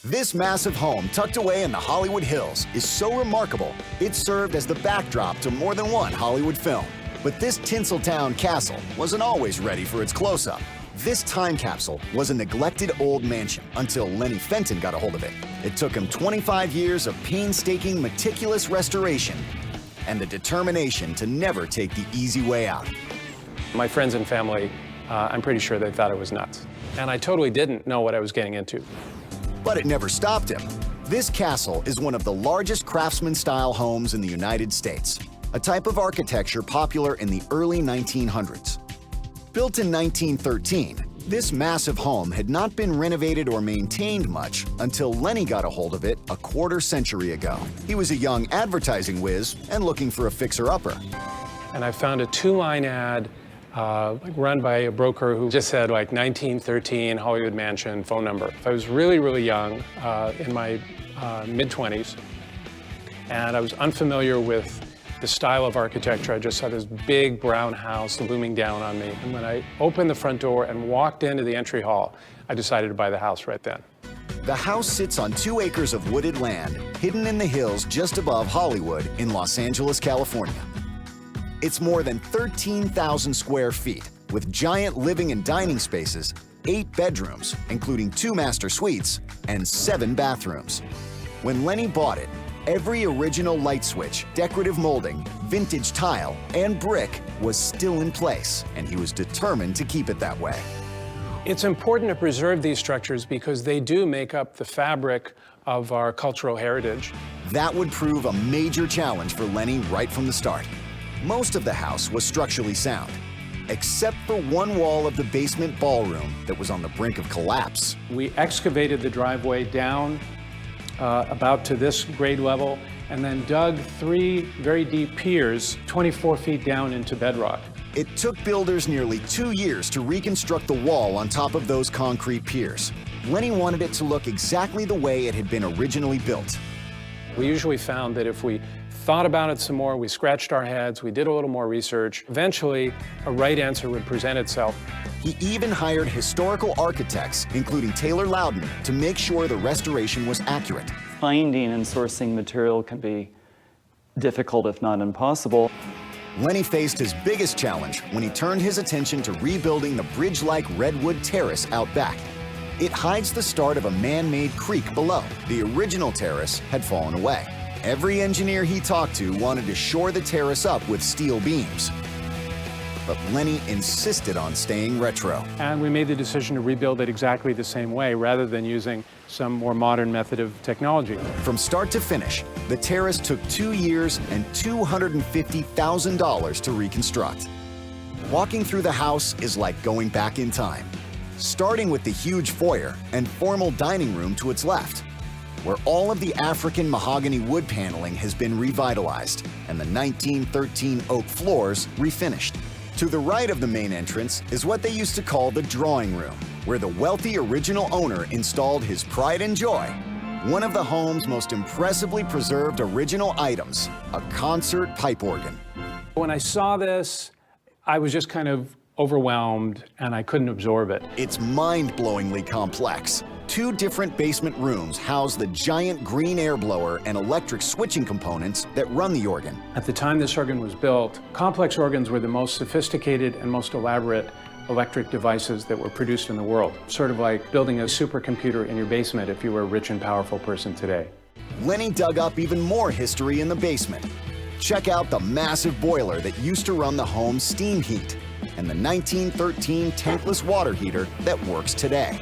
This massive home tucked away in the Hollywood Hills is so remarkable, it served as the backdrop to more than one Hollywood film. But this Tinseltown castle wasn't always ready for its close-up. This time capsule was a neglected old mansion until Lenny Fenton got a hold of it. It took him 25 years of painstaking, meticulous restoration and the determination to never take the easy way out. My friends and family, I'm pretty sure they thought I was nuts. And I totally didn't know what I was getting into. But it never stopped him. This castle is one of the largest Craftsman-style homes in the United States, a type of architecture popular in the early 1900s. Built in 1913, this massive home had not been renovated or maintained much until Lenny got a hold of it a quarter century ago. He was a young advertising whiz and looking for a fixer-upper. And I found a two-line ad run by a broker who just said, like, 1913 Hollywood mansion, phone number. I was really, really young, in my mid-20s, and I was unfamiliar with the style of architecture. I just saw this big brown house looming down on me. And when I opened the front door and walked into the entry hall, I decided to buy the house right then. The house sits on 2 acres of wooded land, hidden in the hills just above Hollywood in Los Angeles, California. It's more than 13,000 square feet, with giant living and dining spaces, 8 bedrooms, including 2 master suites, and 7 bathrooms. When Lenny bought it, every original light switch, decorative molding, vintage tile, and brick was still in place, and he was determined to keep it that way. It's important to preserve these structures because they do make up the fabric of our cultural heritage. That would prove a major challenge for Lenny right from the start. Most of the house was structurally sound, except for one wall of the basement ballroom that was on the brink of collapse. We excavated the driveway down about to this grade level and then dug 3 very deep piers 24 feet down into bedrock. It took builders nearly 2 years to reconstruct the wall on top of those concrete piers. Lenny wanted it to look exactly the way it had been originally built. We usually found that if we thought about it some more, we scratched our heads, we did a little more research, eventually a right answer would present itself. He even hired historical architects, including Taylor Loudon, to make sure the restoration was accurate. Finding and sourcing material can be difficult, if not impossible. Lenny faced his biggest challenge when he turned his attention to rebuilding the bridge-like redwood terrace out back. It hides the start of a man-made creek below. The original terrace had fallen away. Every engineer he talked to wanted to shore the terrace up with steel beams. But Lenny insisted on staying retro. And we made the decision to rebuild it exactly the same way rather than using some more modern method of technology. From start to finish, the terrace took 2 years and $250,000 to reconstruct. Walking through the house is like going back in time, starting with the huge foyer and formal dining room to its left, where all of the African mahogany wood paneling has been revitalized and the 1913 oak floors refinished. To the right of the main entrance is what they used to call the drawing room, where the wealthy original owner installed his pride and joy, one of the home's most impressively preserved original items, a concert pipe organ. When I saw this, I was just kind of overwhelmed and I couldn't absorb it. It's mind-blowingly complex. 2 different basement rooms house the giant green air blower and electric switching components that run the organ. At the time this organ was built, complex organs were the most sophisticated and most elaborate electric devices that were produced in the world. Sort of like building a supercomputer in your basement if you were a rich and powerful person today. Lenny dug up even more history in the basement. Check out the massive boiler that used to run the home's steam heat and the 1913 tankless water heater that works today.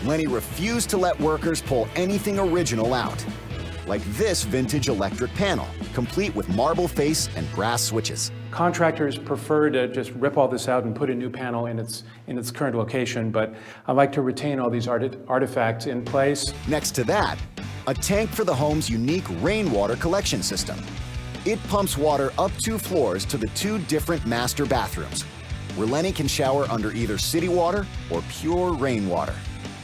Lenny refused to let workers pull anything original out, like this vintage electric panel, complete with marble face and brass switches. Contractors prefer to just rip all this out and put a new panel in its current location, but I like to retain all these artifacts in place. Next to that, a tank for the home's unique rainwater collection system. It pumps water up 2 floors to the 2 different master bathrooms, where Lenny can shower under either city water or pure rainwater.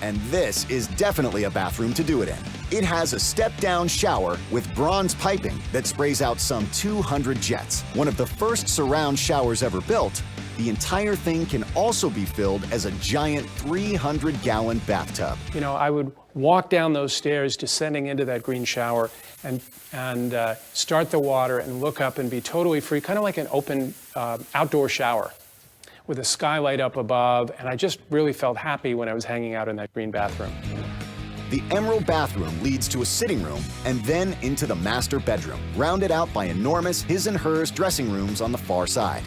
And this is definitely a bathroom to do it in. It has a step-down shower with bronze piping that sprays out some 200 jets. One of the first surround showers ever built, The entire thing can also be filled as a giant 300-gallon bathtub. You know, I would walk down those stairs descending into that green shower and start the water and look up and be totally free, kind of like an open outdoor shower with a skylight up above. And I just really felt happy when I was hanging out in that green bathroom. The emerald bathroom leads to a sitting room and then into the master bedroom, rounded out by enormous his and hers dressing rooms on the far side.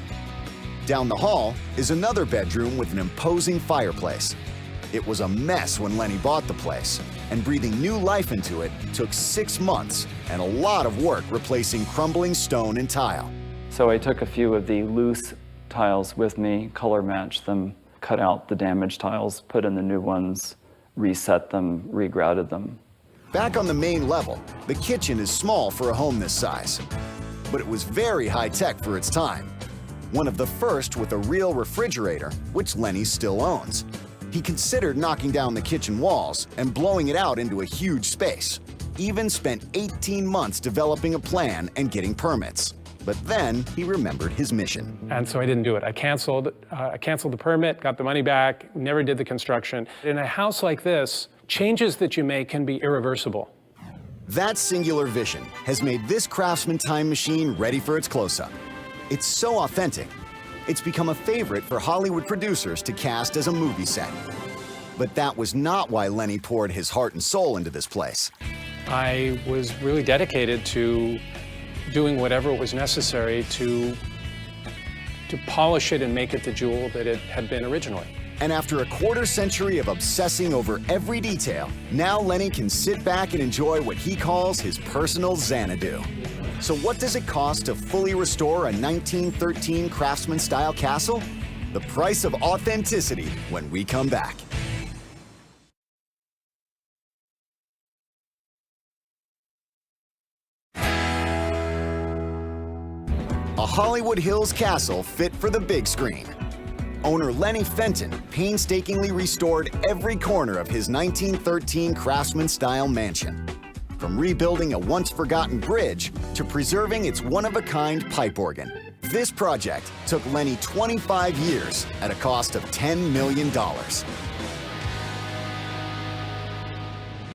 Down the hall is another bedroom with an imposing fireplace. It was a mess when Lenny bought the place, and breathing new life into it took 6 months and a lot of work replacing crumbling stone and tile. So I took a few of the loose tiles with me, color matched them, cut out the damaged tiles, put in the new ones, reset them, regrouted them. Back on the main level, the kitchen is small for a home this size, but it was very high-tech for its time. One of the first with a real refrigerator, which Lenny still owns. He considered knocking down the kitchen walls and blowing it out into a huge space. Even spent 18 months developing a plan and getting permits. But then he remembered his mission. And so I didn't do it. I canceled the permit, got the money back, never did the construction. In a house like this, changes that you make can be irreversible. That singular vision has made this Craftsman time machine ready for its close-up. It's so authentic, it's become a favorite for Hollywood producers to cast as a movie set. But that was not why Lenny poured his heart and soul into this place. I was really dedicated to doing whatever was necessary to polish it and make it the jewel that it had been originally. And after a quarter-century of obsessing over every detail, now Lenny can sit back and enjoy what he calls his personal Xanadu. So what does it cost to fully restore a 1913 Craftsman-style castle? The price of authenticity when we come back. A Hollywood Hills castle fit for the big screen. Owner Lenny Fenton painstakingly restored every corner of his 1913 Craftsman-style mansion. From rebuilding a once-forgotten bridge to preserving its one-of-a-kind pipe organ. This project took Lenny 25 years at a cost of $10 million.